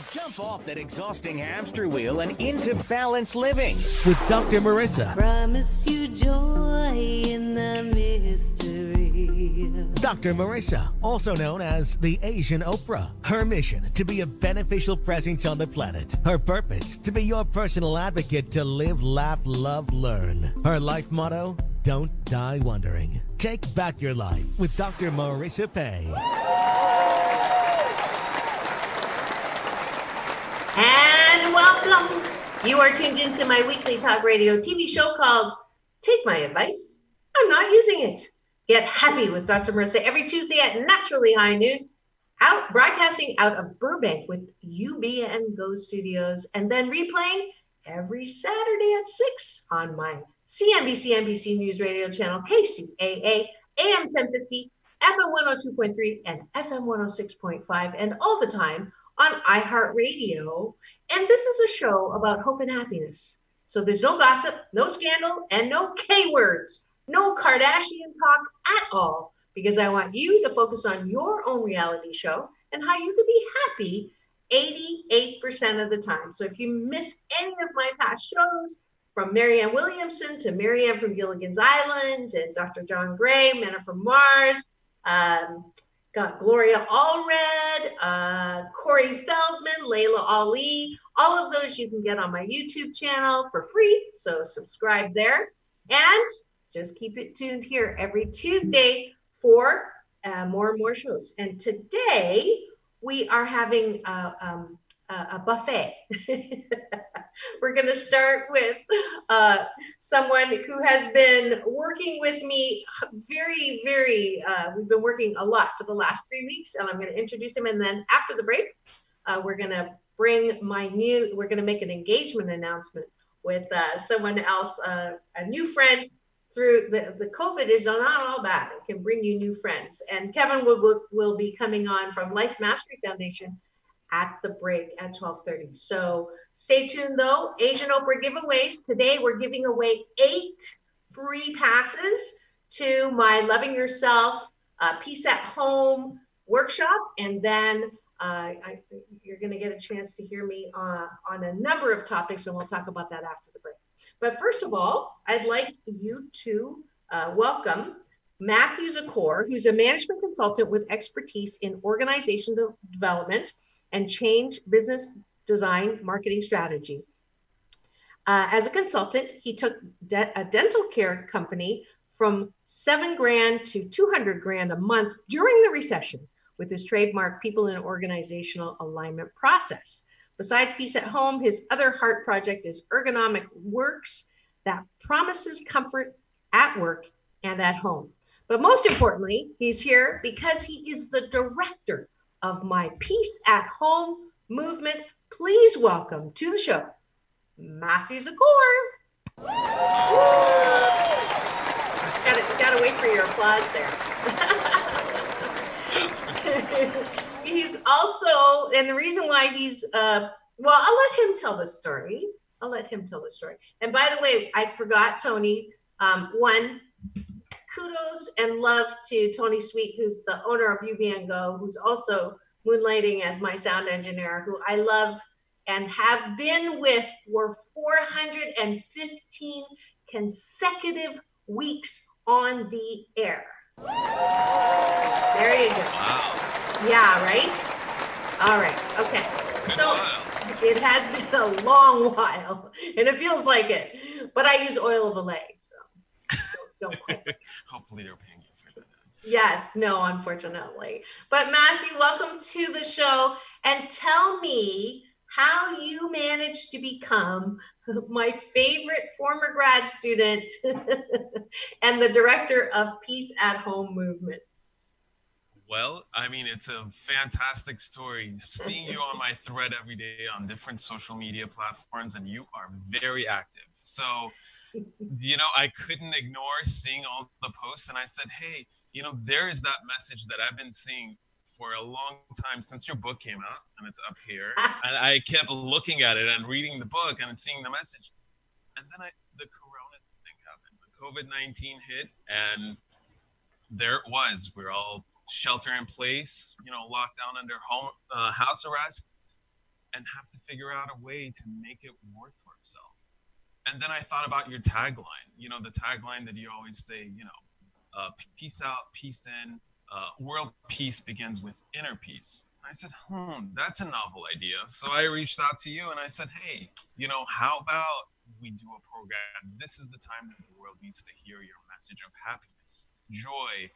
Jump off that exhausting hamster wheel and into balanced living with Dr. Marissa. Promise you joy in the mystery. Dr. Marissa, also known as the Asian Oprah. Her mission, to be a beneficial presence on the planet. Her purpose, to be your personal advocate to live, laugh, love, learn. Her life motto, don't die wondering. Take back your life with Dr. Marissa Pay. And welcome. You are tuned into my weekly talk radio TV show called Take My Advice. I'm Not Using It. Get happy with Dr. Marissa every Tuesday at naturally high noon, broadcasting out of Burbank with UBN Go Studios, and then replaying every Saturday at 6 on my CNBC NBC News Radio channel, KCAA, AM 1050, FM 102.3, and FM 106.5, and all the time on iHeartRadio. And this is a show about hope and happiness. So there's no gossip, no scandal, and no K words, no Kardashian talk at all, because I want you to focus on your own reality show and how you can be happy 88% of the time. So if you missed any of my past shows, from Marianne Williamson to Marianne from Gilligan's Island and Dr. John Gray, Men Are From Mars, got Gloria Allred, Corey Feldman, Layla Ali. All of those you can get on my YouTube channel for free, so subscribe there. And just keep it tuned here every Tuesday for more and more shows. And today we are having a buffet. We're going to start with someone who has been working with me we've been working a lot for the last 3 weeks, and I'm going to introduce him. And then after the break, we're going to we're going to make an engagement announcement with someone else, a new friend. Through the COVID is not all bad. It can bring you new friends. And Kevin will be coming on from Life Mastery Foundation at the break at 12:30. So stay tuned though. Asian Oprah giveaways. Today we're giving away 8 free passes to my Loving Yourself Peace at Home workshop. And then you're going to get a chance to hear me on a number of topics, and we'll talk about that after the break. But first of all, I'd like you to welcome Matthew Zakhor, who's a management consultant with expertise in organizational development and change business design marketing strategy. As a consultant, he took a dental care company from $7,000 to $200,000 a month during the recession with his trademark people and organizational alignment process. Besides Peace at Home, his other heart project is Ergonomic Works that promises comfort at work and at home. But most importantly, he's here because he is the director of my Peace at Home movement. Please welcome to the show, Matthew Zakhor. Gotta wait for your applause there. He's also, and the reason why he's, I'll let him tell the story. And by the way, I forgot Tony. Kudos and love to Tony Sweet, who's the owner of UBN Go, who's also moonlighting as my sound engineer, who I love and have been with for 415 consecutive weeks on the air. There you go. Wow. Yeah, right? All right. Okay. So it has been a long while, and it feels like it. But I use oil of Olay, so don't quit. Hopefully they're paying you for that. Yes, no, unfortunately. But Matthew, welcome to the show, and tell me how you managed to become my favorite former grad student and the director of Peace at Home movement. Well, I mean, it's a fantastic story. Seeing you on my thread every day on different social media platforms, and you are very active. So, I couldn't ignore seeing all the posts, and I said, hey, there is that message that I've been seeing for a long time since your book came out, and it's up here. And I kept looking at it and reading the book and seeing the message. And then the Corona thing happened. The COVID-19 hit, and there it was. We're all shelter in place, locked down under house arrest. and have to figure out a way to make it work for herself. And then I thought about your tagline, the tagline that you always say, peace out, peace in, world peace begins with inner peace. I said, that's a novel idea. So I reached out to you and I said, hey, how about we do a program? This is the time that the world needs to hear your message of happiness, joy.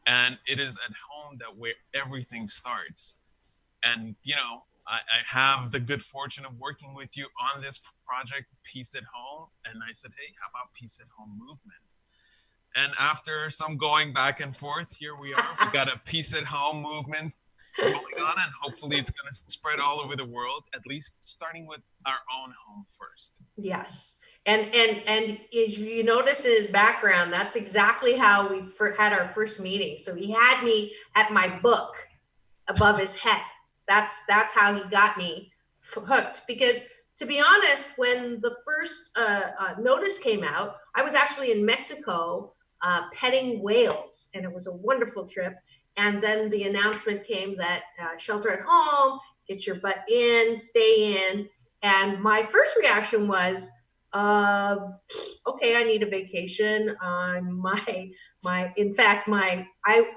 And it is at home that where everything starts. And, I have the good fortune of working with you on this project, Peace at Home. And I said, hey, how about Peace at Home movement? And after some going back and forth, here we are. We got a Peace at Home movement going on, and hopefully it's going to spread all over the world, at least starting with our own home first. Yes. And as you notice in his background, that's exactly how we had our first meeting. So he had me at my book above his head. That's how he got me hooked. Because to be honest, when the first notice came out, I was actually in Mexico petting whales, and it was a wonderful trip. And then the announcement came that shelter at home, get your butt in, stay in. And my first reaction was, okay, I need a vacation.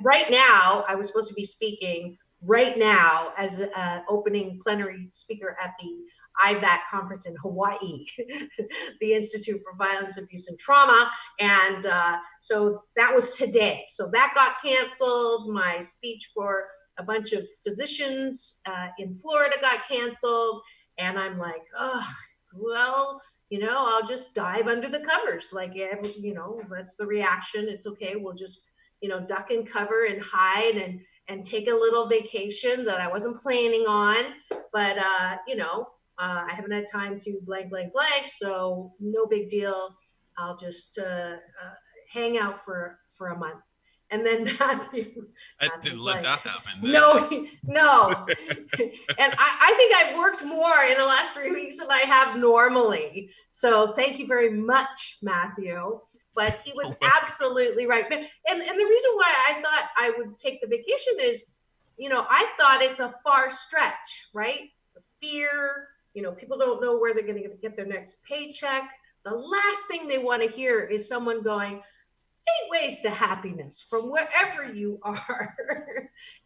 Right now, I was supposed to be speaking right now as the opening plenary speaker at the IVAC conference in Hawaii, the Institute for Violence, Abuse, and Trauma. And so that was today. So that got canceled. My speech for a bunch of physicians in Florida got canceled. And I'm like, well, I'll just dive under the covers. Like, that's the reaction. It's okay. We'll just, duck and cover and hide and take a little vacation that I wasn't planning on. But, I haven't had time to blank, so no big deal. I'll just hang out for a month. And then Matthew, I didn't let that happen. No. And I think I've worked more in the last 3 weeks than I have normally. So thank you very much, Matthew. But he was absolutely right. And the reason why I thought I would take the vacation is, I thought it's a far stretch, right? The fear, people don't know where they're going to get their next paycheck. The last thing they want to hear is someone going, 8 ways to happiness from wherever you are.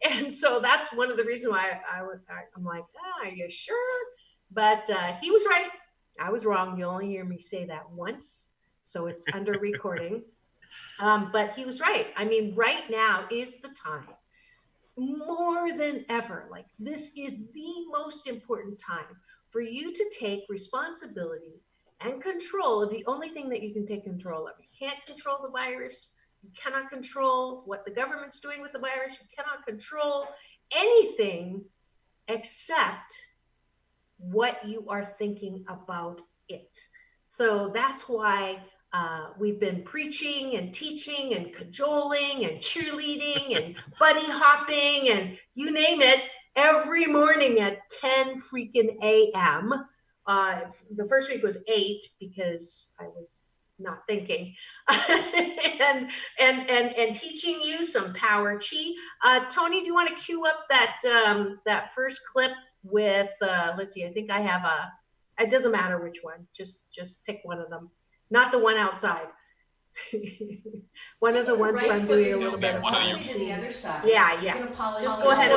And so that's one of the reasons why I'm like, are you sure? But he was right. I was wrong. You'll only hear me say that once. So it's under recording. But he was right. I mean, right now is the time, more than ever. Like, this is the most important time for you to take responsibility and control of the only thing that you can take control of. You can't control the virus. You cannot control what the government's doing with the virus. You cannot control anything except what you are thinking about it. So that's why we've been preaching and teaching and cajoling and cheerleading and buddy hopping and you name it every morning at 10 freaking a.m. The first week was 8 because I was not thinking, and teaching you some power chi. Tony, do you want to cue up that first clip with? Let's see. I think I have it doesn't matter which one. Just pick one of them. Not the one outside. One of the ones where I'm doing a little bit of the other side. Yeah. Just go ahead.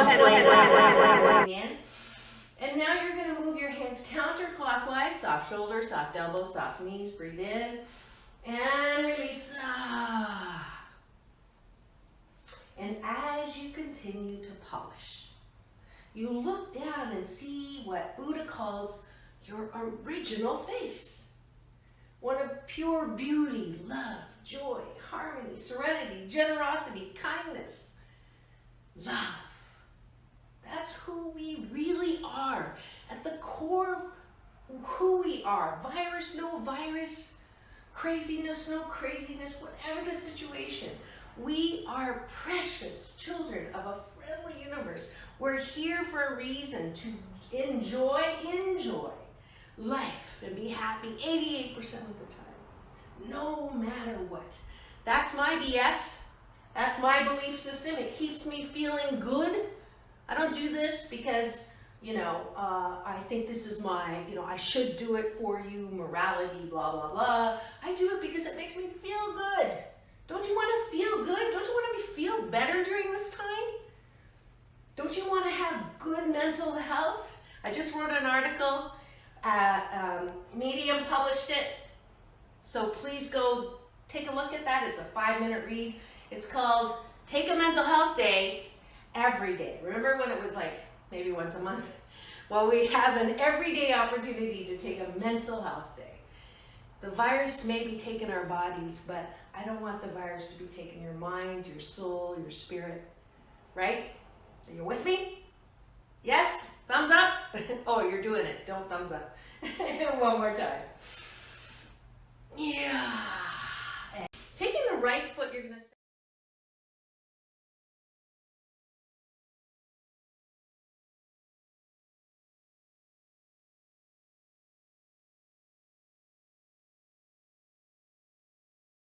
And now you're going to move your hands counterclockwise, soft shoulders, soft elbows, soft knees. Breathe in and release. And as you continue to polish, you look down and see what Buddha calls your original face. One of pure beauty, love, joy, harmony, serenity, generosity, kindness, love. That's who we really are, at the core of who we are. Virus, no virus, craziness, no craziness, whatever the situation. We are precious children of a friendly universe. We're here for a reason to enjoy life and be happy 88% of the time, no matter what. That's my BS. That's my belief system. It keeps me feeling good. I don't do this because I think this is my, I should do it for you, morality, blah, blah, blah. I do it because it makes me feel good. Don't you want to feel good? Don't you want to feel better during this time? Don't you want to have good mental health? I just wrote an article, Medium published it, so please go take a look at that. It's a 5-minute read. It's called Take a Mental Health Day Every Day. Remember when it was like maybe once a month? Well, we have an everyday opportunity to take a mental health day. The virus may be taking our bodies, but I don't want the virus to be taking your mind, your soul, your spirit, right? Are you with me? Yes? Thumbs up? Oh, you're doing it. Don't thumbs up. One more time. Yeah. Taking the right foot, you're going to step.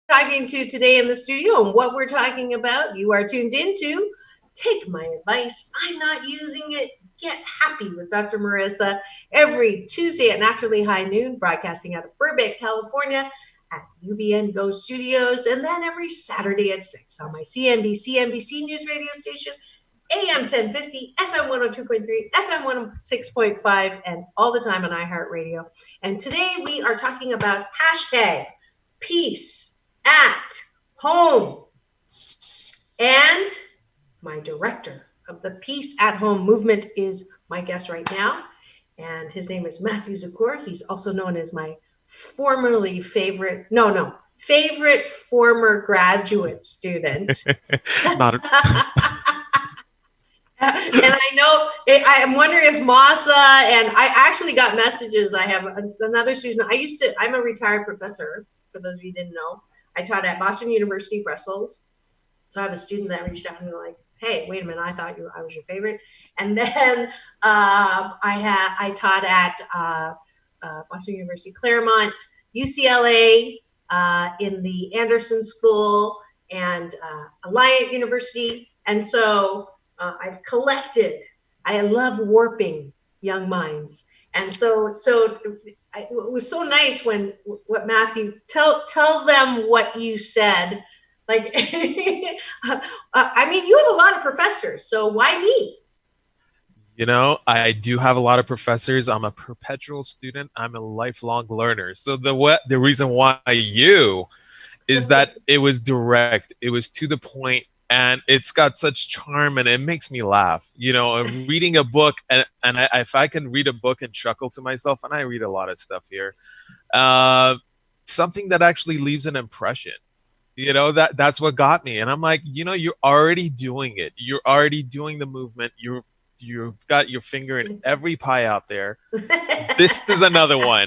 Talking to today in the studio, and what we're talking about, you are tuned into Take My Advice, I'm Not Using It, Get Happy with Dr. Marissa, every Tuesday at naturally high noon, broadcasting out of Burbank, California at UBN Go Studios, and then every Saturday at 6 on my CNBC News radio station, AM 1050, FM 102.3, FM 106.5, and all the time on iHeartRadio. And today we are talking about hashtag peace at home. And my director of the Peace at Home movement is my guest right now. And his name is Matthew Zakhor. He's also known as my favorite former graduate student. Not And I know, I'm wondering if Masa, and I actually got messages. I have another student. I'm a retired professor, for those of you who didn't know. I taught at Boston University, Brussels. So I have a student that reached out and they're like, hey, wait a minute, I thought I was your favorite. And then I taught at Boston University, Claremont, UCLA, in the Anderson School, and Alliant University. And so I've collected. I love warping young minds. And so it was so nice what Matthew, tell them what you said. Like, I mean, you have a lot of professors, so why me? I do have a lot of professors. I'm a perpetual student. I'm a lifelong learner. So the reason why you is that it was direct. It was to the point. And it's got such charm, and it makes me laugh. Reading a book, and if I can read a book and chuckle to myself, and I read a lot of stuff here, something that actually leaves an impression. That's what got me. And I'm like, you're already doing it. You're already doing the movement. You've got your finger in every pie out there. This is another one.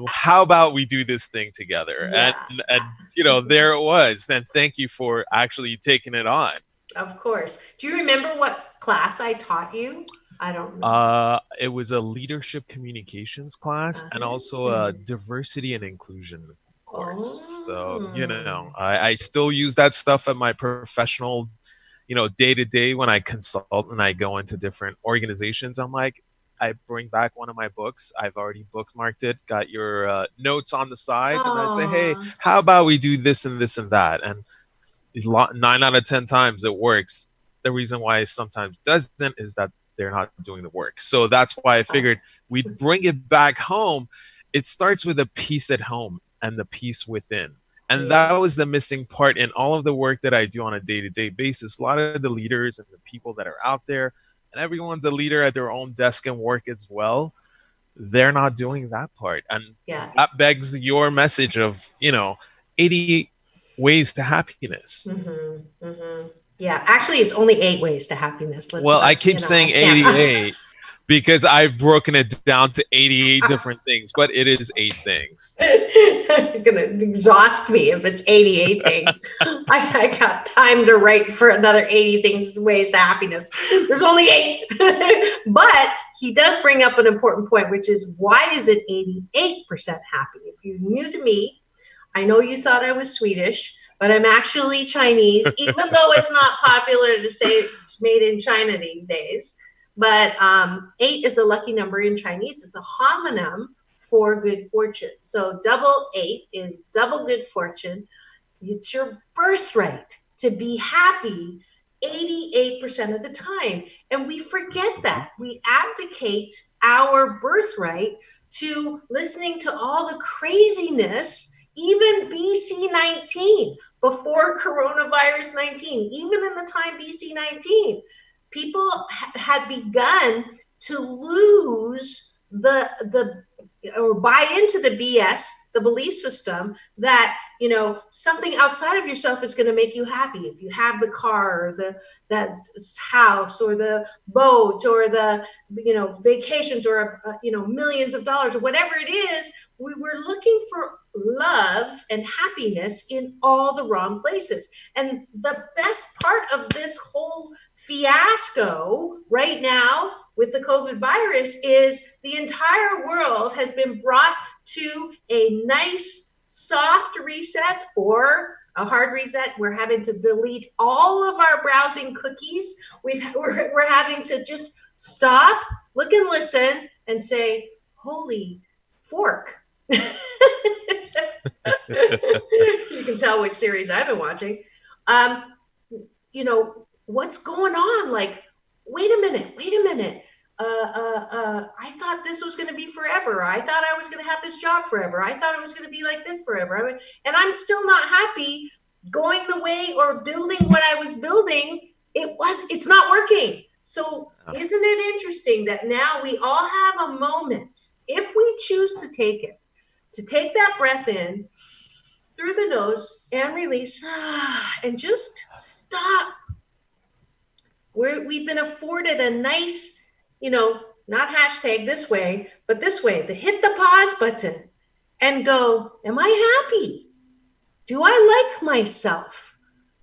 How about we do this thing together? Yeah. And there it was. Then thank you for actually taking it on. Of course. Do you remember what class I taught you? I don't remember. It was a leadership communications class and also a diversity and inclusion course. So, I still use that stuff at my professional day to day when I consult and I go into different organizations. I'm like, I bring back one of my books. I've already bookmarked it, got your notes on the side. And I say, hey, how about we do this and this and that? And 9 out of 10 times it works. The reason why it sometimes doesn't is that they're not doing the work. So that's why I figured we'd bring it back home. It starts with a peace at home and the peace within. And that was the missing part in all of the work that I do on a day-to-day basis. A lot of the leaders and the people that are out there, and everyone's a leader at their own desk and work as well, they're not doing that part. And that begs your message of, 80 ways to happiness. Mm-hmm, mm-hmm. Yeah, actually, it's only 8 ways to happiness. I keep saying 88. Because I've broken it down to 88 different things, but it is 8 things. You're going to exhaust me if it's 88 things. I got time to write for another 80 ways to happiness. There's only 8. But he does bring up an important point, which is why is it 88% happy? If you're new to me, I know you thought I was Swedish, but I'm actually Chinese, even though it's not popular to say it's made in China these days. But 8 is a lucky number in Chinese. It's a homonym for good fortune. So double 8 is double good fortune. It's your birthright to be happy 88% of the time. And we forget that. We abdicate our birthright to listening to all the craziness, even BC 19, before coronavirus 19, even in the time BC 19, people had begun to lose the or buy into the BS, the belief system that, you know, something outside of yourself is going to make you happy. If you have the car or that house or the boat or the, you know, vacations or, you know, millions of dollars or whatever it is, we were looking for love and happiness in all the wrong places. And the best part of this whole fiasco right now with the COVID virus is the entire world has been brought to a nice soft reset or a hard reset. We're having to delete all of our browsing cookies. We're having to just stop, look and listen and say, holy fork. You can tell which series I've been watching. You know, what's going on? Like, wait a minute. I thought this was going to be forever. I thought I was going to have this job forever. I thought it was going to be like this forever. And I'm still not happy going the way or building what I was building. It's not working. So isn't it interesting that now we all have a moment, if we choose to take it, to take that breath in through the nose and release and just stop. We've been afforded a nice, you know, not hashtag this way, but this way, to hit the pause button and go, am I happy? Do I like myself?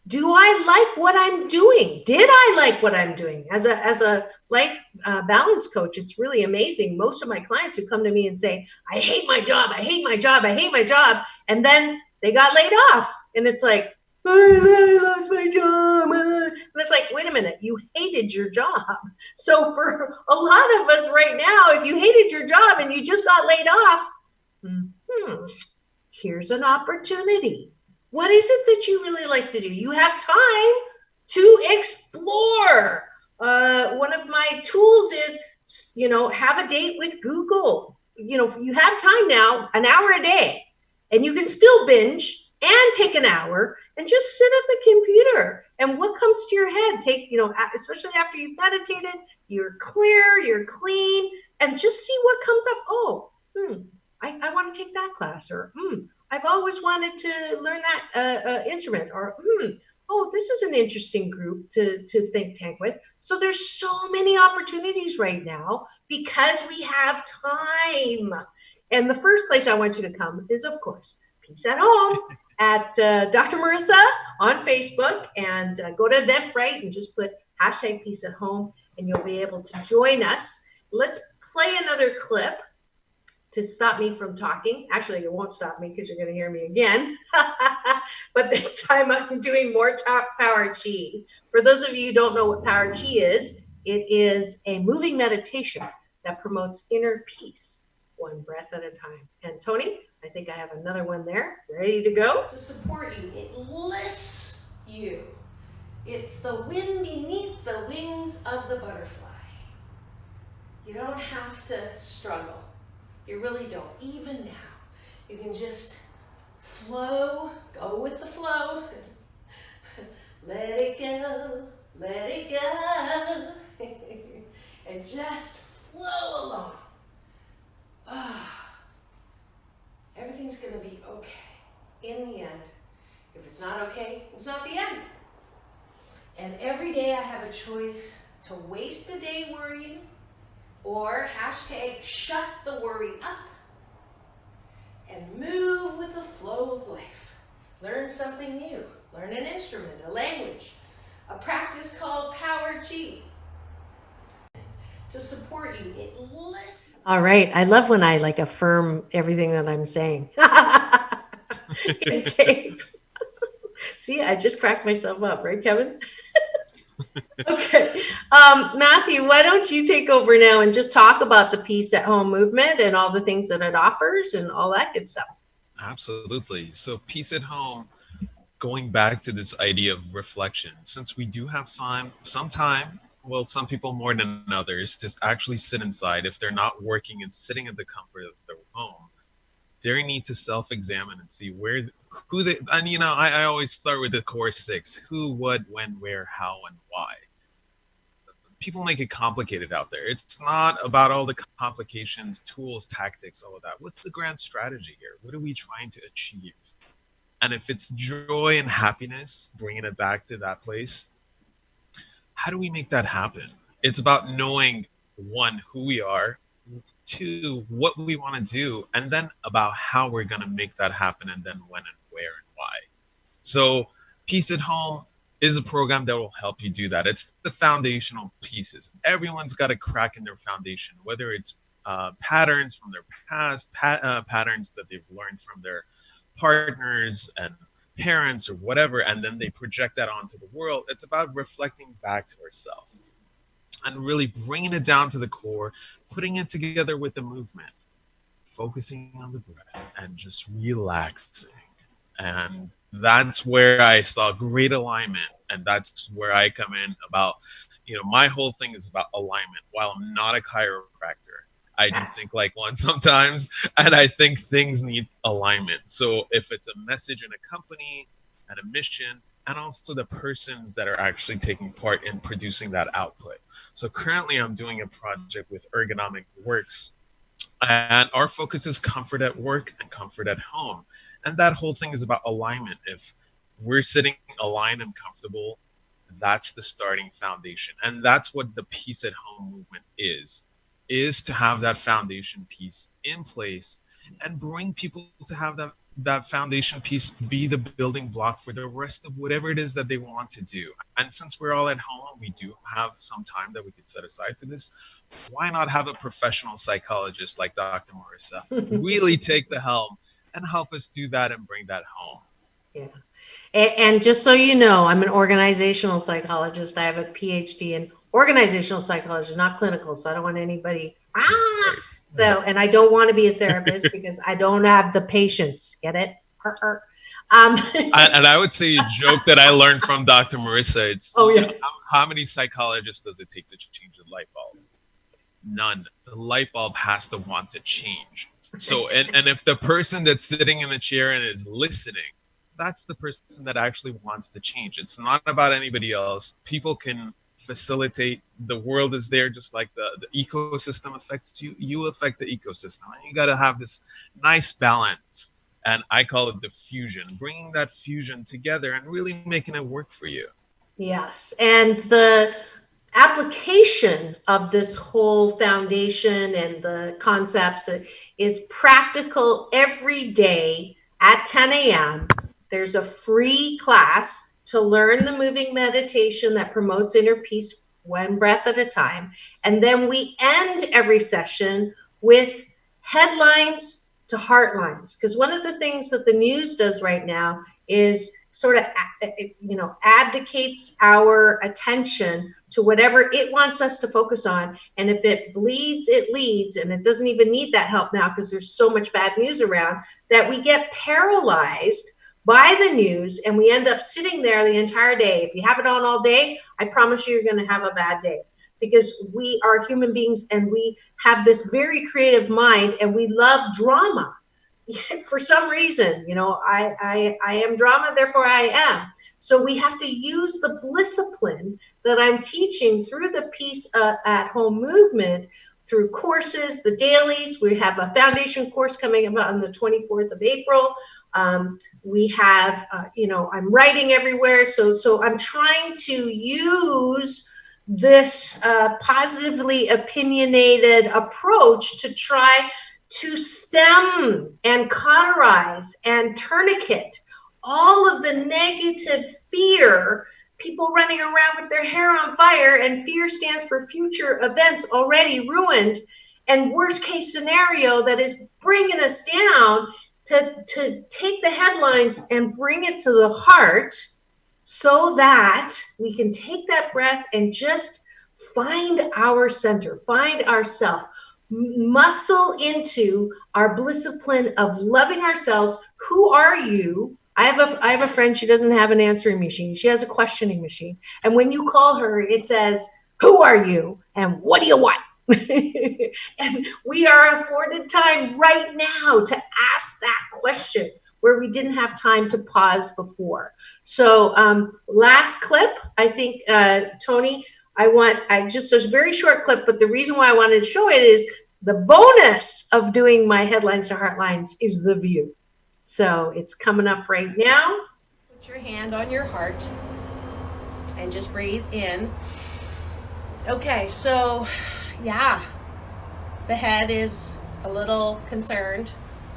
Do I like what I'm doing? Did I like what I'm doing? As a life balance coach, it's really amazing. Most of my clients who come to me and say, I hate my job, I hate my job, I hate my job. And then they got laid off. And it's like, I lost my job. And it's like, wait a minute, you hated your job. So for a lot of us right now, if you hated your job and you just got laid off, here's an opportunity. What is it that you really like to do? You have time to explore. One of my tools is, you know, have a date with Google. You know, you have time now, an hour a day, and you can still binge and take an hour and just sit at the computer. And what comes to your head, take, you know, especially after you've meditated, you're clear, you're clean, and just see what comes up. Oh, I want to take that class, or I've always wanted to learn that instrument, or oh, this is an interesting group to think tank with. So there's so many opportunities right now because we have time. And the first place I want you to come is, of course, Peace at Home at Dr. Marissa on Facebook, and go to Eventbrite and just put hashtag Peace at Home, and you'll be able to join us. Let's play another clip to stop me from talking. Actually, it won't stop me because you're going to hear me again. But this time I'm doing more Power Chi. For those of you who don't know what Power Chi is, it is a moving meditation that promotes inner peace, one breath at a time. And Tony, I think I have another one there, ready to go. To support you, it lifts you. It's the wind beneath the wings of the butterfly. You don't have to struggle. You really don't. Even now, you can just flow, go with the flow. Let it go, let it go. And just flow along. Everything's going to be okay in the end. If it's not okay, it's not the end. And every day I have a choice to waste a day worrying, or hashtag shut the worry up and move with the flow of life. Learn something new. Learn an instrument, a language, a practice called Power Chi. To support you, it lifts. All right. I love when I like affirm everything that I'm saying. In tape. See, I just cracked myself up, right, Kevin? Okay. Matthew, why don't you take over now and just talk about the Peace at Home movement and all the things that it offers and all that good stuff? Absolutely. So, peace at home, going back to this idea of reflection, since we do have some time, well, some people more than others, to actually sit inside. If they're not working and sitting at the comfort of their home, they need to self-examine and see who they, and I always start with the core six: who, what, when, where, how, and why. People make it complicated out there. It's not about all the complications, tools, tactics, all of that. What's the grand strategy here? What are we trying to achieve? And if it's joy and happiness, bringing it back to that place, how do we make that happen? It's about knowing, one, who we are, two, what we want to do, and then about how we're going to make that happen, and then when and where and why. So, Peace at Home is a program that will help you do that. It's the foundational pieces. Everyone's got a crack in their foundation, whether it's patterns from their past, patterns that they've learned from their partners and parents or whatever, and then they project that onto the world. It's about reflecting back to ourselves and really bringing it down to the core, putting it together with the movement, focusing on the breath and just relaxing. And that's where I saw great alignment. And that's where I come in about, my whole thing is about alignment. While I'm not a chiropractor, I do think like one sometimes, and I think things need alignment. So if it's a message in a company and a mission, and also the persons that are actually taking part in producing that output. So currently I'm doing a project with Ergonomic Works, and our focus is comfort at work and comfort at home. And that whole thing is about alignment. If we're sitting aligned and comfortable, that's the starting foundation. And that's what the Peace at Home movement is to have that foundation piece in place and bring people to have that foundation piece be the building block for the rest of whatever it is that they want to do. And since we're all at home, we do have some time that we could set aside to this. Why not have a professional psychologist like Dr. Marissa really take the helm and help us do that and bring that home? Yeah. And just so you know, I'm an organizational psychologist. I have a PhD in organizational psychology, not clinical. So I don't want anybody. So, and I don't want to be a therapist because I don't have the patience. Get it? And I would say a joke that I learned from Dr. Marissa. It's how many psychologists does it take to change a light bulb? None. The light bulb has to want to change. So, and if the person that's sitting in the chair and is listening, that's the person that actually wants to change. It's not about anybody else. People can facilitate. The world is there, just like the ecosystem affects you. You affect the ecosystem. And you got to have this nice balance. And I call it the fusion, bringing that fusion together and really making it work for you. Yes. And the application of this whole foundation and the concepts is practical every day at 10 a.m. There's a free class to learn the moving meditation that promotes inner peace one breath at a time. And then we end every session with headlines to heartlines. Because one of the things that the news does right now is sort of, abdicates our attention to whatever it wants us to focus on. And if it bleeds, it leads. And it doesn't even need that help now because there's so much bad news around that we get paralyzed by the news and we end up sitting there the entire day. If you have it on all day, I promise you're going to have a bad day because we are human beings and we have this very creative mind and we love drama. For some reason, I am drama, therefore I am. So we have to use the discipline that I'm teaching through the Peace at Home movement, through courses, the dailies. We have a foundation course coming up on the 24th of April. We have, I'm writing everywhere. So I'm trying to use this positively opinionated approach to try to stem and cauterize and tourniquet all of the negative fear, people running around with their hair on fire, and fear stands for future events already ruined and worst case scenario that is bringing us down, to take the headlines and bring it to the heart so that we can take that breath and just find our center, find ourself, muscle into our discipline of loving ourselves. Who are you? I have a friend, she doesn't have an answering machine. She has a questioning machine. And when you call her, it says, who are you and what do you want? And we are afforded time right now to ask that question where we didn't have time to pause before. So last clip, I think, Tony, I just a very short clip, but the reason why I wanted to show it is the bonus of doing my headlines to heartlines is the view. So it's coming up right now. Put your hand on your heart and just breathe in. Okay, so yeah, the head is a little concerned.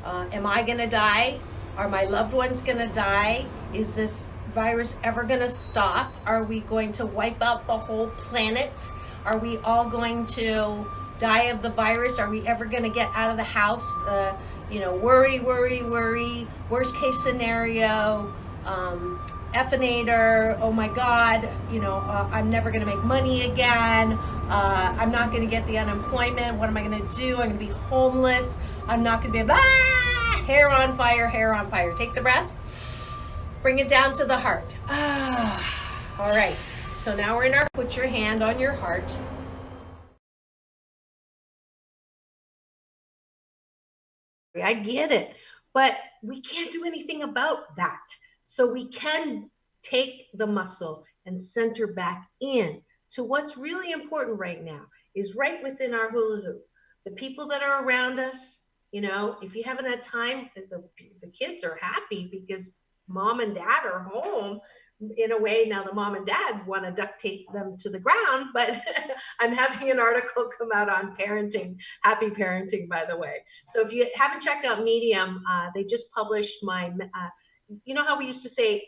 Am I gonna die? Are my loved ones gonna die? Is this virus ever gonna stop? Are we going to wipe out the whole planet? Are we all going to die of the virus? Are we ever gonna get out of the house? Worry, worst case scenario, Effinator, oh my God, I'm never gonna make money again. I'm not gonna get the unemployment. What am I gonna do? I'm gonna be homeless. I'm not gonna be able, hair on fire. Take the breath, bring it down to the heart. All right, so now we're in our, put your hand on your heart. I get it, but we can't do anything about that. So we can take the muscle and center back in to what's really important right now is right within our hula hoop. The people that are around us, if you haven't had time, the kids are happy because mom and dad are home. In a way, now the mom and dad want to duct tape them to the ground, but I'm having an article come out on parenting, happy parenting, by the way. So if you haven't checked out Medium, they just published my, you know how we used to say,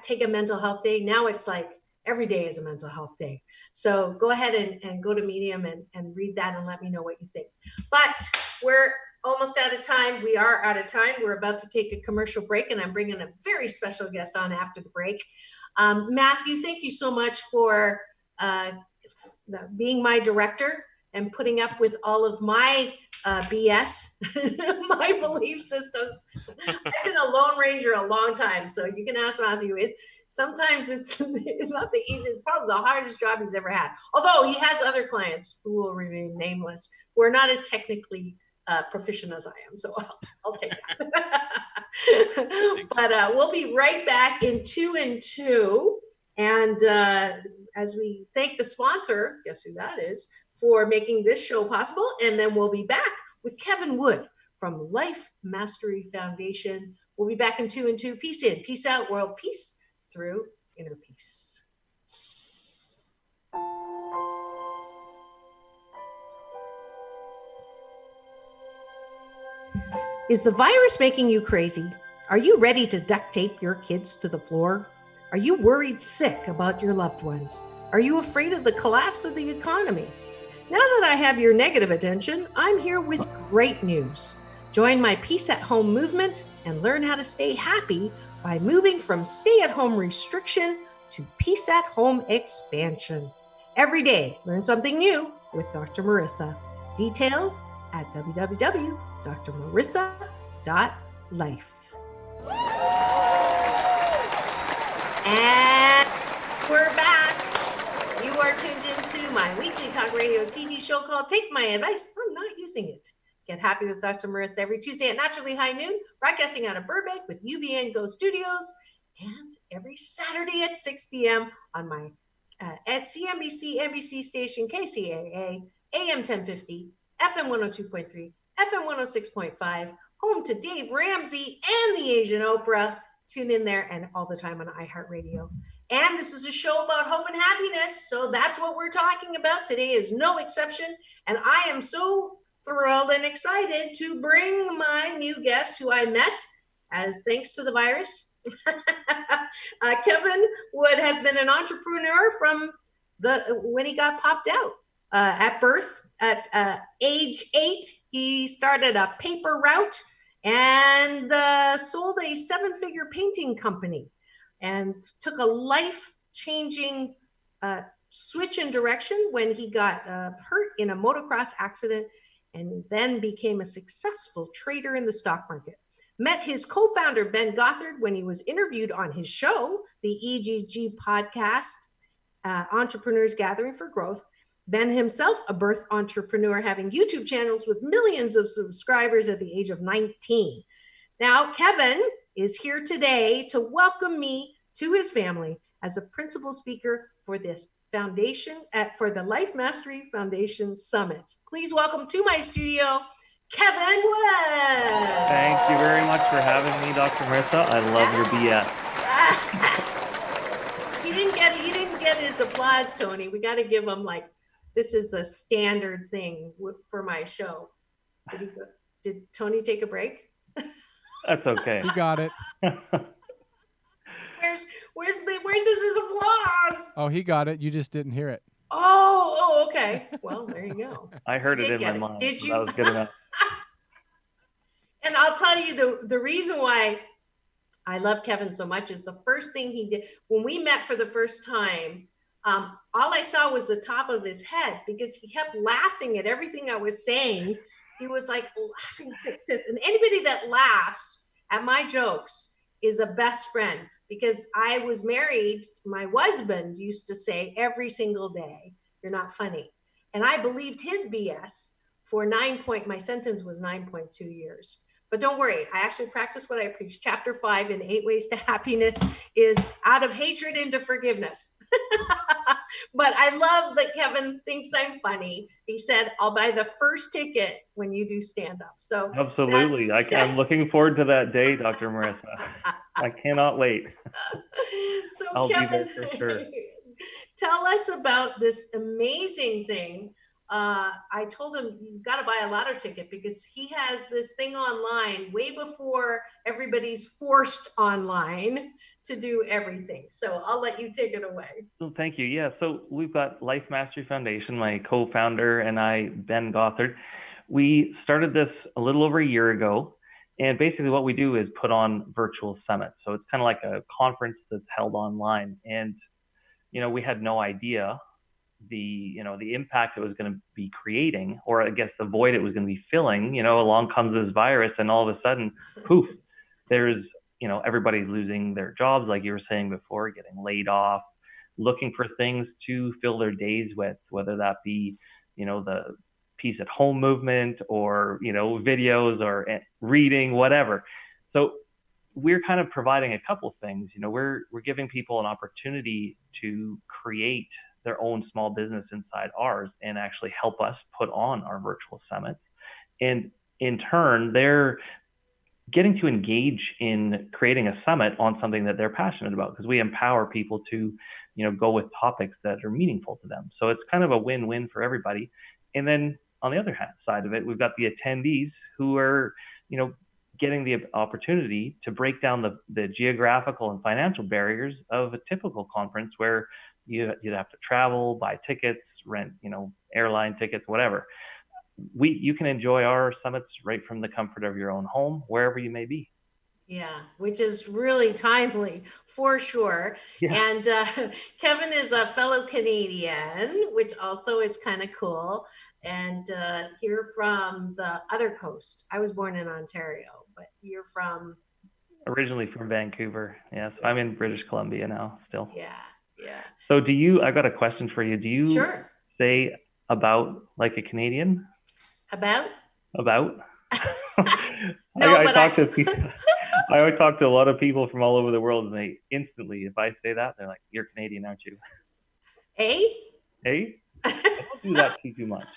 take a mental health day? Now it's like every day is a mental health day. So go ahead and go to Medium and read that and let me know what you think. But we're almost out of time. We are out of time. We're about to take a commercial break, and I'm bringing a very special guest on after the break. Matthew, thank you so much for being my director and putting up with all of my BS, my belief systems. I've been a Lone Ranger a long time, so you can ask Matthew. Sometimes it's not the easiest, it's probably the hardest job he's ever had. Although he has other clients who will remain nameless, who are not as technically proficient as I am, so I'll take that. But we'll be right back in 2 and 2, and as we thank the sponsor, guess who that is, for making this show possible, and then we'll be back with Kevin Wood from Life Mastery Foundation. We'll be back in 2 and 2. Peace in, peace out, world peace through inner peace. Is the virus making you crazy? Are you ready to duct tape your kids to the floor? Are you worried sick about your loved ones? Are you afraid of the collapse of the economy? Now that I have your negative attention, I'm here with great news. Join my Peace at Home movement and learn how to stay happy by moving from stay-at-home restriction to Peace at Home expansion. Every day, learn something new with Dr. Marissa. Details at www.drmarissa.life. And we're back. You are tuned into my weekly talk radio TV show called Take My Advice. I'm not using it. Get happy with Dr. Marissa every Tuesday at naturally high noon, broadcasting out of Burbank with UBN Go Studios, and every Saturday at 6 p.m. on my at CNBC NBC station KCAA, AM 1050, FM 102.3, FM 106.5, home to Dave Ramsey and the Asian Oprah. Tune in there and all the time on iHeartRadio. And this is a show about hope and happiness, so that's what we're talking about. Today is no exception, and I am so thrilled and excited to bring my new guest who I met as thanks to the virus. Kevin Wood has been an entrepreneur from when he got popped out at birth. At age 8, he started a paper route and sold a 7-figure painting company. and took a life-changing switch in direction when he got hurt in a motocross accident, and then became a successful trader in the stock market. Met his co-founder, Ben Gothard, when he was interviewed on his show, the EGG podcast, Entrepreneurs Gathering for Growth. Ben himself, a birth entrepreneur, having YouTube channels with millions of subscribers at the age of 19. Now, Kevin is here today to welcome me to his family as a principal speaker for this foundation, for the Life Mastery Foundation Summits. Please welcome to my studio, Kevin Webb. Thank you very much for having me, Dr. Marissa. I love your BS. He didn't get his applause, Tony. We got to give him, like, this is the standard thing for my show. Did Tony take a break? That's okay. You got it. Where's his applause? Oh, he got it. You just didn't hear it. Oh, okay. Well, there you go. I heard it in my mind. Did so you? That was good enough. And I'll tell you the reason why I love Kevin so much is the first thing he did when we met for the first time. All I saw was the top of his head because he kept laughing at everything I was saying. He was like laughing like this. And anybody that laughs at my jokes is a best friend, because I was married. My husband used to say every single day, "You're not funny." And I believed his BS for my sentence was 9.2 years. But don't worry, I actually practice what I preach. Chapter 5 in 8 Ways to Happiness is out of hatred into forgiveness. But I love that Kevin thinks I'm funny. He said, "I'll buy the first ticket when you do stand up." So absolutely. I'm looking forward to that day, Dr. Marissa. I cannot wait. So I'll Kevin, be there for sure. Tell us about this amazing thing. I told him, you've got to buy a lotto ticket, because he has this thing online way before everybody's forced online to do everything. So I'll let you take it away. Well, thank you. Yeah. So we've got Life Mastery Foundation, my co-founder and I, Ben Gothard. We started this a little over a year ago. And basically what we do is put on virtual summits. So it's kind of like a conference that's held online. And, we had no idea the impact it was going to be creating, or I guess the void it was going to be filling. Along comes this virus, and all of a sudden, poof, there's, everybody's losing their jobs, like you were saying before, getting laid off, looking for things to fill their days with, whether that be, the peace at home movement, or, videos, or reading, whatever. So we're kind of providing a couple things. We're giving people an opportunity to create their own small business inside ours and actually help us put on our virtual summits. And in turn, they're getting to engage in creating a summit on something that they're passionate about, because we empower people to, go with topics that are meaningful to them. So it's kind of a win-win for everybody. And then on the other side of it, we've got the attendees who are, getting the opportunity to break down the geographical and financial barriers of a typical conference where you'd have to travel, buy tickets, rent, airline tickets, whatever. You can enjoy our summits right from the comfort of your own home, wherever you may be. Yeah, which is really timely for sure. Yeah. And Kevin is a fellow Canadian, which also is kind of cool. And here from the other coast. I was born in Ontario, but you're from? Originally from Vancouver. Yes, I'm in British Columbia now still. Yeah. So I've got a question for you. Do you Sure. say about like a Canadian? About? No, I always talk to a lot of people from all over the world, and they instantly, if I say that, they're like, "You're Canadian, aren't you?" A? I don't do that too much.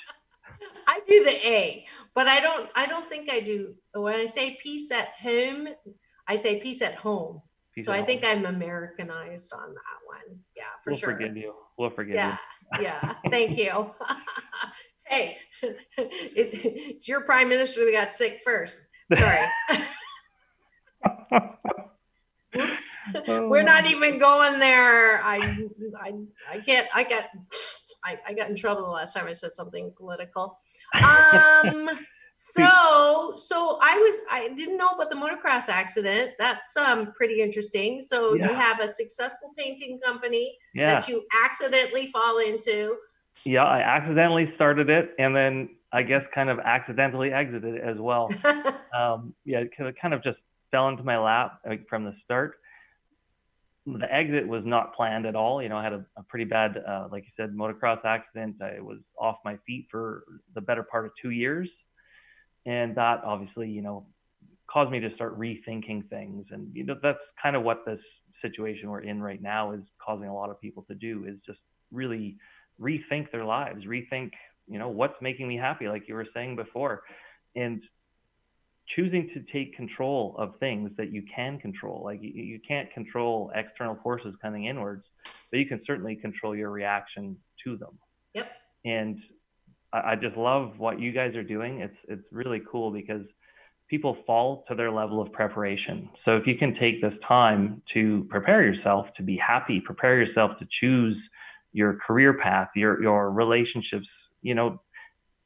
I do the A, but I don't think I do. When I say peace at home, I say peace at home. So I think I'm Americanized on that one. Yeah, for sure. We'll forgive you. Yeah. Thank you. Hey, it's your prime minister that got sick first. Sorry. Oops. We're not even going there. I can't. I got in trouble the last time I said something political. So I didn't know about the motocross accident. That's pretty interesting. So Yeah. you have a successful painting company Yeah. that you accidentally fall into. Yeah, I accidentally started it, and then I guess kind of accidentally exited it as well. Yeah, it kind of just fell into my lap from the start. The exit was not planned at all. I had a pretty bad, like you said, motocross accident. I was off my feet for the better part of 2 years. And that obviously, caused me to start rethinking things. And, that's kind of what this situation we're in right now is causing a lot of people to do, is just really rethink their lives, rethink, what's making me happy, like you were saying before. And choosing to take control of things that you can control. Like you can't control external forces coming inwards, but you can certainly control your reaction to them. Yep. And I just love what you guys are doing. It's really cool because people fall to their level of preparation. So if you can take this time to prepare yourself to be happy, prepare yourself to choose your career path, your relationships,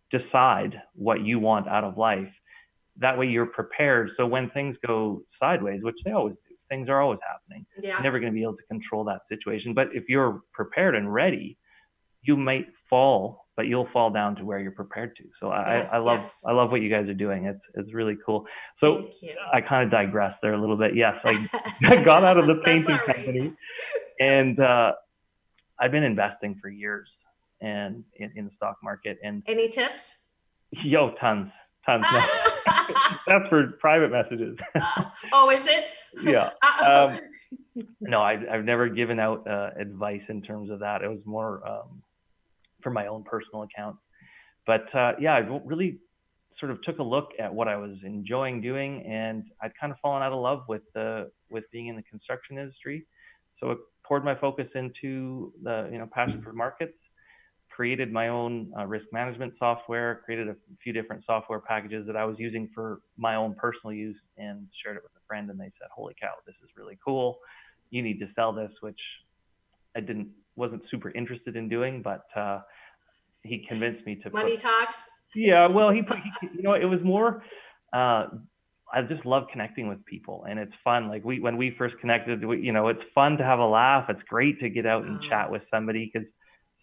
decide what you want out of life. That way you're prepared. So when things go sideways, which they always do, things are always happening. Yeah. You're never going to be able to control that situation. But if you're prepared and ready, you might fall, but you'll fall down to where you're prepared to. So I love what you guys are doing. It's really cool. So I kind of digressed there a little bit. Yes, I got out of the painting company, and I've been investing for years and in the stock market. And any tips? Yo, tons. No. That's for private messages. Oh, is it? Yeah. No, I've never given out advice in terms of that. It was more for my own personal account. But yeah, I really sort of took a look at what I was enjoying doing, and I'd kind of fallen out of love with being in the construction industry. So I poured my focus into the passion for markets. Created my own risk management software, created a few different software packages that I was using for my own personal use, and shared it with a friend, and they said, holy cow, this is really cool. You need to sell this, which I wasn't super interested in doing, but he convinced me to Money talks. Yeah, well, it was more, I just love connecting with people, and it's fun. Like when we first connected, it's fun to have a laugh. It's great to get out and chat with somebody, because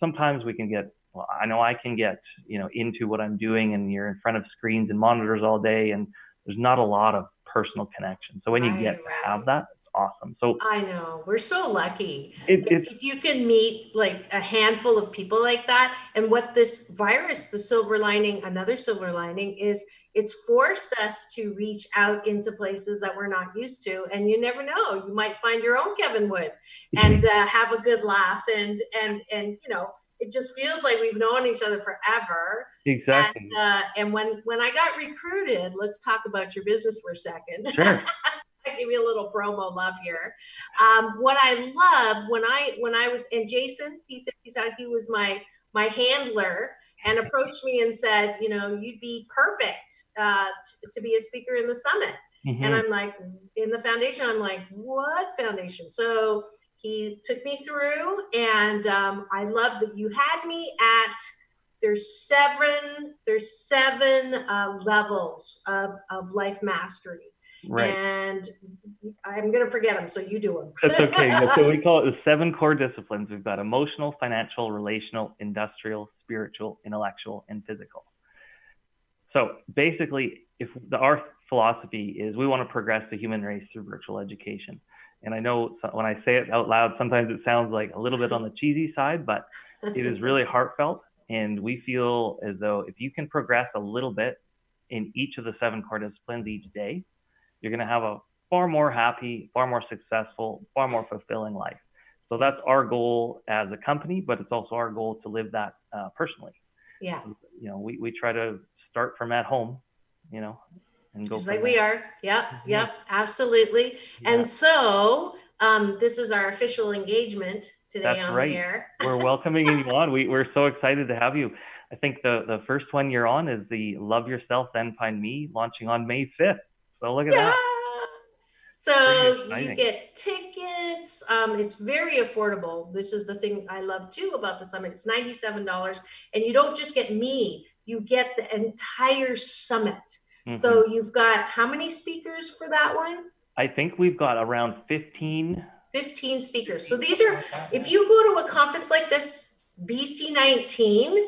sometimes we can get, I know I can get, into what I'm doing, and you're in front of screens and monitors all day, and there's not a lot of personal connection. So when you get to have that, it's awesome. So I know, we're so lucky if you can meet like a handful of people like that. And what this virus, another silver lining is, it's forced us to reach out into places that we're not used to. And you never know, you might find your own Kevin Wood and have a good laugh. And it just feels like we've known each other forever. Exactly. And when I got recruited, let's talk about your business for a second. Sure. I give you a little promo love here. What I love when I was, and Jason, he was my handler, and approached me and said, you'd be perfect to be a speaker in the summit. Mm-hmm. And I'm like, in the foundation, I'm like, what foundation? So he took me through, and I love that you had me at, there's seven levels of life mastery. Right. And I'm going to forget them, so you do them. That's okay. So we call it the 7 core disciplines. We've got emotional, financial, relational, industrial, spiritual, intellectual, and physical. So basically, our philosophy is we want to progress the human race through virtual education. And I know when I say it out loud, sometimes it sounds like a little bit on the cheesy side, but it is really heartfelt. And we feel as though if you can progress a little bit in each of the 7 core disciplines each day, you're going to have a far more happy, far more successful, far more fulfilling life. So that's our goal as a company, but it's also our goal to live that personally. Yeah. So, we try to start from at home, and go. Just like we are. Yep, absolutely. Yeah. And so this is our official engagement today. That's on the air. We're welcoming you on. We're so excited to have you. I think the first one you're on is the Love Yourself, Then Find Me, launching on May 5th. So look at that. So you get tickets. It's very affordable. This is the thing I love too about the summit. It's $97, and you don't just get me you get the entire summit. Mm-hmm. So you've got how many speakers for that one? I think we've got around 15. 15 speakers. So these are, if you go to a conference like this, BC19,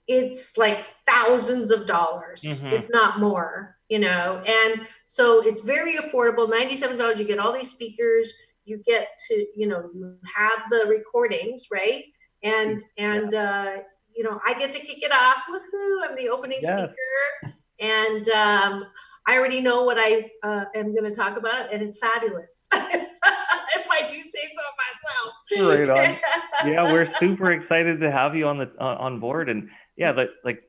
it's like thousands of dollars, if not more, you know, and so it's very affordable, $97. You get all these speakers, you get to, you know, you have the recordings, right? And you know, I get to kick it off. Woohoo! I'm the opening speaker. And I already know what I am going to talk about, and it's fabulous. If I do say so myself. Right on. Yeah, we're super excited to have you on board. And yeah, like,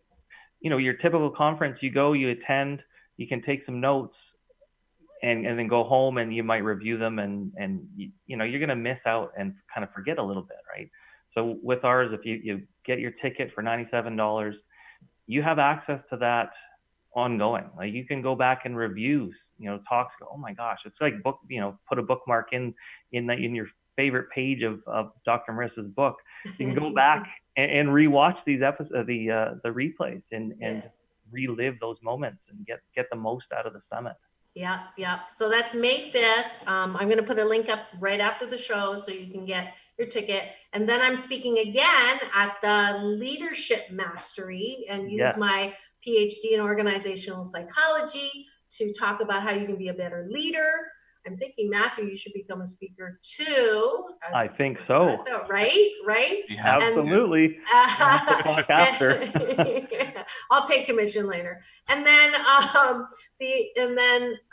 you know, your typical conference, you go, you attend, you can take some notes, and then go home, and you might review them, and you know, you're going to miss out and kind of forget a little bit, right? So with ours, if you get your ticket for $97, you have access to that ongoing. Like, you can go back and review, you know, talks. Go, oh my gosh, it's like book, you know, put a bookmark in your favorite page of Dr. Marissa's book. You can go back and rewatch these episodes, the replays, and relive those moments and get the most out of the summit. Yep. So that's May 5th. I'm going to put a link up right after the show so you can get your ticket. And then I'm speaking again at the Leadership Mastery and use my PhD in organizational psychology to talk about how you can be a better leader. I'm thinking, Matthew, you should become a speaker too. I think so. Right? Yeah, absolutely. After. I'll take commission later. And then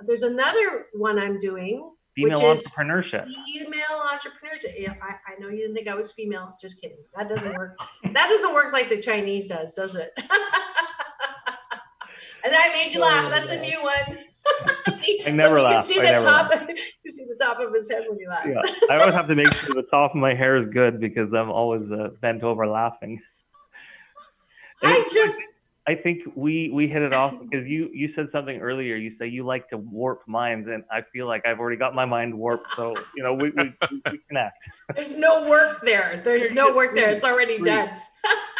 there's another one I'm doing. Female entrepreneurship. Female entrepreneurship. Yeah, I know you didn't think I was female. Just kidding. That doesn't work. That doesn't work like the Chinese does it? And I made you laugh. That's a new one. See, I never laugh. You see the top of his head when he laughs. Yeah. I always have to make sure the top of my hair is good because I'm always bent over laughing. I think we hit it off because you said something earlier. You say you like to warp minds, and I feel like I've already got my mind warped. So, you know, we connect. There's no work there. It's already done.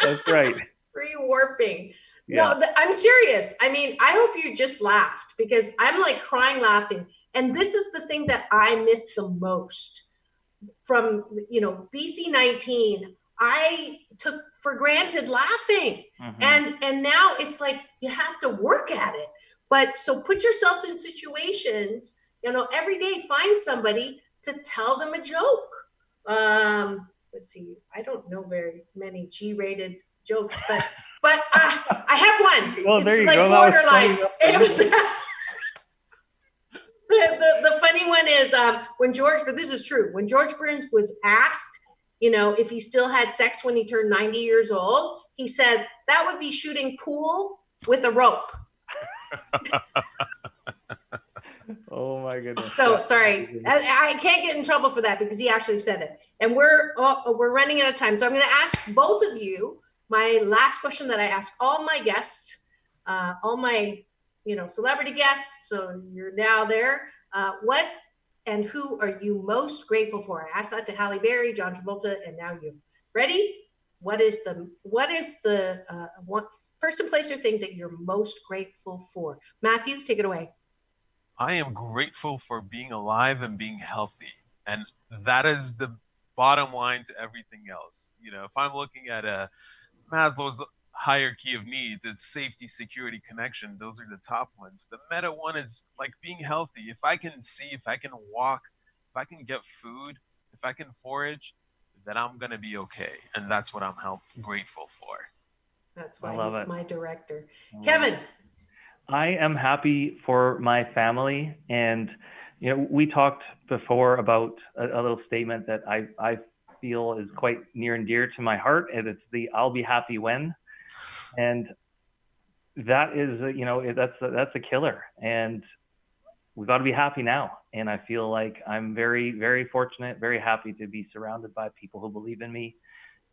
That's right. Free warping. Yeah. No, I'm serious. I mean, I hope you just laughed because I'm like crying laughing. And this is the thing that I miss the most from, you know, BC19. I took for granted laughing. And now it's like you have to work at it. But so put yourself in situations, you know, every day find somebody to tell them a joke. Let's see, I don't know very many G-rated jokes, but I have one. Well, it's like borderline. It was the funny one is but this is true. When George Burns was asked, you know, if he still had sex when he turned 90 years old, he said that would be shooting pool with a rope. Oh my goodness. So sorry, I can't get in trouble for that because he actually said it. And we're running out of time. So I'm going to ask both of you my last question that I ask all my guests, all my, you know, celebrity guests. So you're now there. What and who are you most grateful for? I asked that to Halle Berry, John Travolta, and now you. Ready? What is the one person, place, or thing that you're most grateful for? Matthew, take it away. I am grateful for being alive and being healthy. And that is the bottom line to everything else. You know, if I'm looking at Maslow's hierarchy of needs, it's safety, security, connection. Those are the top ones. The meta one is like being healthy. If I can see, if I can walk, if I can get food, if I can forage, then I'm going to be okay. And that's what I'm grateful for. That's why he's my director. Kevin. I am happy for my family. And, you know, we talked before about a little statement that I feel is quite near and dear to my heart. And it's the I'll be happy when. And that is, you know, that's a killer. And we got to be happy now. And I feel like I'm very, very fortunate, very happy to be surrounded by people who believe in me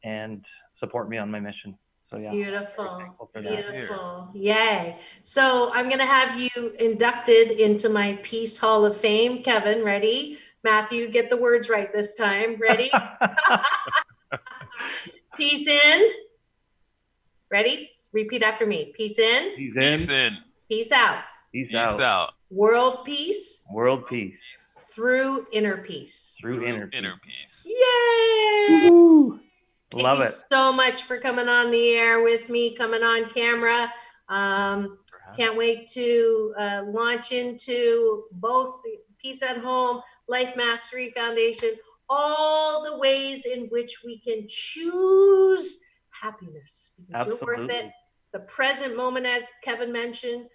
and support me on my mission. So yeah. Beautiful. Yay. So I'm going to have you inducted into my Peace Hall of Fame. Kevin, ready? Matthew, get the words right this time. Ready? Peace in. Ready? Repeat after me. Peace in. Peace Peace in. in. Peace out. Peace Peace out. out. World peace World peace. through inner peace. Through inner peace. Inner peace. Yay! Woo-hoo. Thank Love you it. so much for coming on the air with me, coming on camera. Can't wait to launch into both the Peace at Home, Life Mastery Foundation, all the ways in which we can choose happiness because you're worth it. Absolutely. The present moment, as Kevin mentioned,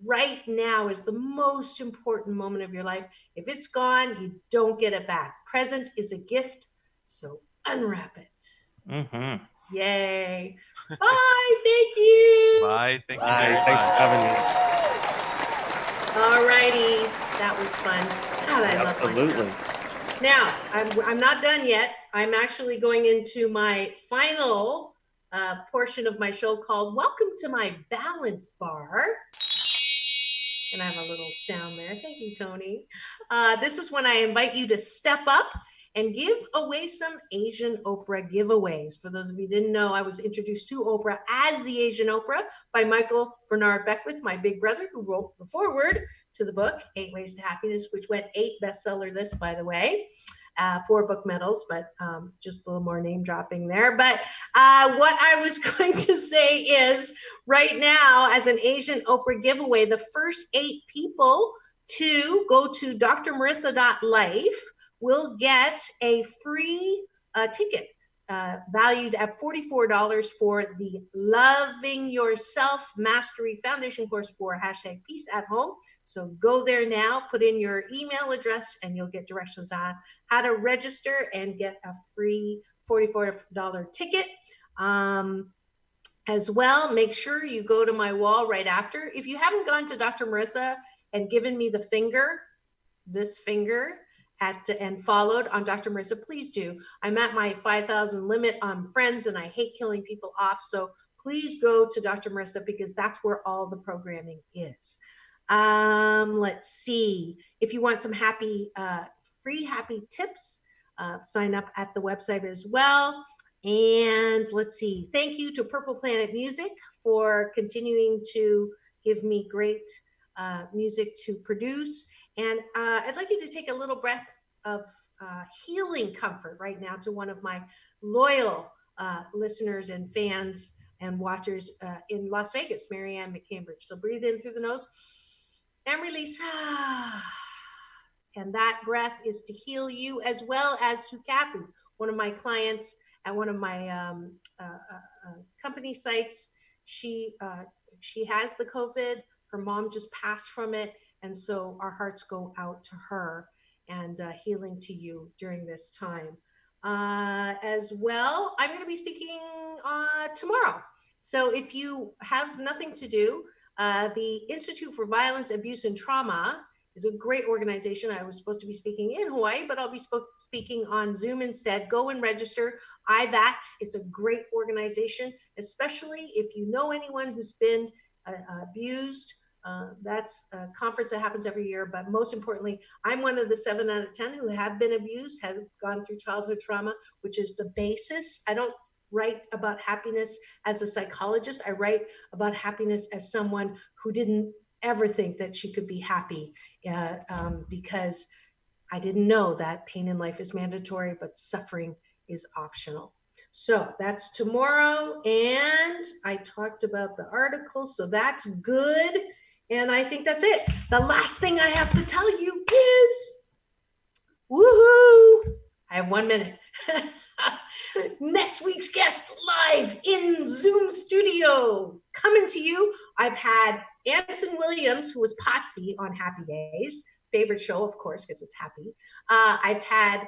right now is the most important moment of your life. If it's gone, you don't get it back. Present is a gift, so unwrap it. Mm-hmm. Yay. Bye. Thank you. Bye. Thank you Bye. very Thanks for much. having me. All righty. That was fun. God, I love my Absolutely. show. Now, I'm not done yet. I'm actually going into my final portion of my show called Welcome to My Balance Bar. And I have a little sound there. Thank you, Tony. This is when I invite you to step up and give away some Asian Oprah giveaways. For those of you who didn't know, I was introduced to Oprah as the Asian Oprah by Michael Bernard Beckwith, my big brother, who wrote the foreword to the book, 8 Ways to Happiness, which went 8 bestseller lists, by the way. 4 book medals, but just a little more name dropping there. But what I was going to say is right now, as an Asian Oprah giveaway, the first 8 people to go to drmarissa.life will get a free ticket valued at $44 for the Loving Yourself Mastery Foundation course for #Peace at Home. So go there now, put in your email address, and you'll get directions on how to register and get a free $44 ticket. As well, make sure you go to my wall right after. If you haven't gone to Dr. Marissa and given me the finger, this finger, and followed on Dr. Marissa, please do. I'm at my 5,000 limit on friends and I hate killing people off. So please go to Dr. Marissa because that's where all the programming is. Let's see. If you want some free happy tips, sign up at the website as well. And let's see. Thank you to Purple Planet Music for continuing to give me great music to produce. And I'd like you to take a little breath of healing comfort right now to one of my loyal listeners and fans and watchers in Las Vegas, Marianne McCambridge. So breathe in through the nose and release. And that breath is to heal you as well as to Kathy, one of my clients at one of my company sites. She has the COVID. Her mom just passed from it. And so our hearts go out to her and healing to you during this time. As well, I'm going to be speaking tomorrow. So if you have nothing to do, the Institute for Violence, Abuse, and Trauma is a great organization. I was supposed to be speaking in Hawaii, but I'll be speaking on Zoom instead. Go and register. IVAT is a great organization, especially if you know anyone who's been abused. That's a conference that happens every year, but most importantly, I'm one of the 7 out of 10 who have been abused, have gone through childhood trauma, which is the basis. I don't write about happiness as a psychologist. I write about happiness as someone who didn't ever think that she could be happy because I didn't know that pain in life is mandatory, but suffering is optional. So that's tomorrow. And I talked about the article, so that's good. And I think that's it. The last thing I have to tell you is, woohoo! I have 1 minute. Next week's guest live in Zoom studio. Coming to you, I've had Anson Williams, who was Potsy on Happy Days. Favorite show, of course, because it's happy. I've had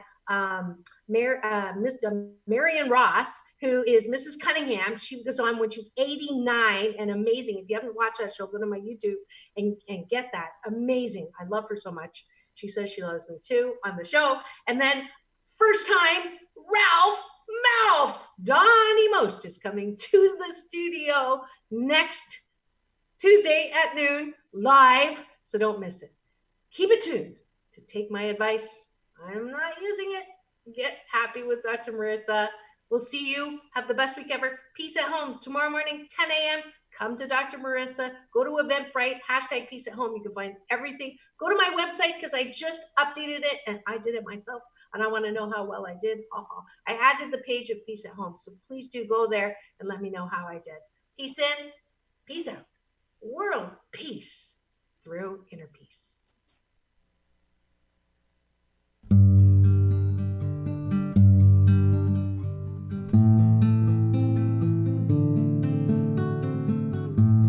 Marion Ross, who is Mrs. Cunningham. She was on when she was 89 and amazing. If you haven't watched that show, go to my YouTube and get that. Amazing. I love her so much. She says she loves me too on the show. And then first time, Ralph Malph, Donnie Most is coming to the studio next Tuesday at noon live. So don't miss it. Keep it tuned to Take My Advice. I'm not using it. Get happy with Dr. Marissa. We'll see you. Have the best week ever. Peace at home. Tomorrow morning, 10 a.m. Come to Dr. Marissa. Go to Eventbrite. # Peace at Home. You can find everything. Go to my website because I just updated it and I did it myself. And I want to know how well I did. I added the page of Peace at Home. So please do go there and let me know how I did. Peace in, peace out. World peace through inner peace.